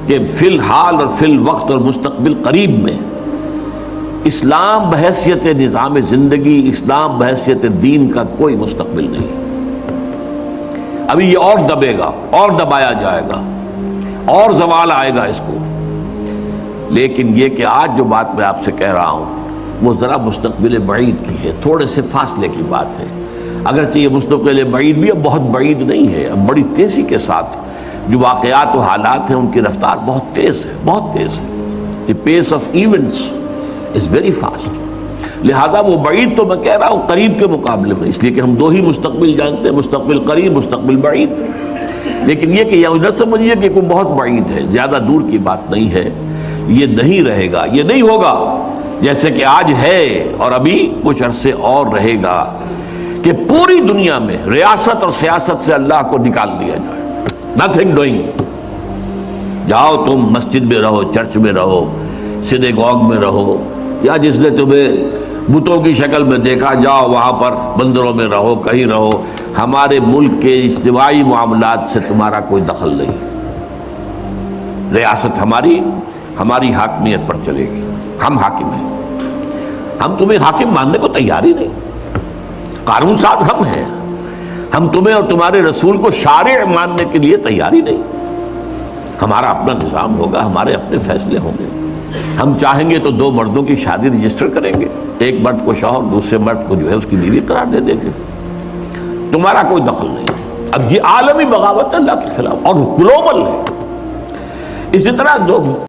کہ فی الحال اور فی الوقت اور مستقبل قریب میں اسلام بحیثیت نظام زندگی، اسلام بحیثیت دین کا کوئی مستقبل نہیں۔ ابھی یہ اور دبے گا، اور دبایا جائے گا، اور زوال آئے گا اس کو۔ لیکن یہ کہ آج جو بات میں آپ سے کہہ رہا ہوں وہ ذرا مستقبل بعید کی ہے، تھوڑے سے فاصلے کی بات ہے۔ اگرچہ یہ مستقبل بعید بھی اب بہت بعید نہیں ہے، اب بڑی تیزی کے ساتھ جو واقعات و حالات ہیں ان کی رفتار بہت تیز ہے، بہت تیز ہے۔ The pace of events is very fast. لہذا وہ بعید تو میں کہہ رہا ہوں قریب کے مقابلے میں، اس لیے کہ ہم دو ہی مستقبل جانتے ہیں، مستقبل قریب، مستقبل بعید۔ لیکن یہ کہ یہ نہ سمجھیے کہ کوئی بہت بعید ہے، زیادہ دور کی بات نہیں ہے۔ یہ نہیں رہے گا، یہ نہیں ہوگا جیسے کہ آج ہے اور ابھی کچھ عرصے اور رہے گا کہ پوری دنیا میں ریاست اور سیاست سے اللہ کو نکال دیا جائے۔ Nothing doing. جاؤ تم مسجد میں رہو، چرچ میں رہو، سینیگوگ میں رہو، یا جس نے تمہیں بتوں کی شکل میں دیکھا جاؤ وہاں پر مندروں میں رہو، کہیں رہو، ہمارے ملک کے اجتماعی معاملات سے تمہارا کوئی دخل نہیں۔ ریاست ہماری حاکمیت پر چلے گی، ہم حاکم ہیں، ہم تمہیں حاکم ماننے کو تیار ہی نہیں، قانون ساز ہم ہیں، ہم تمہیں اور تمہارے رسول کو شارع ماننے کے لیے تیار ہی نہیں۔ ہمارا اپنا نظام ہوگا، ہمارے اپنے فیصلے ہوں گے۔ ہم چاہیں گے تو دو مردوں کی شادی رجسٹر کریں گے، ایک مرد کو شوہر، دوسرے مرد کو جو ہے اس کی بیوی قرار دے دیں گے، تمہارا کوئی دخل نہیں۔ اب یہ عالمی بغاوت ہے اللہ کے خلاف اور گلوبل ہے۔ اسی طرح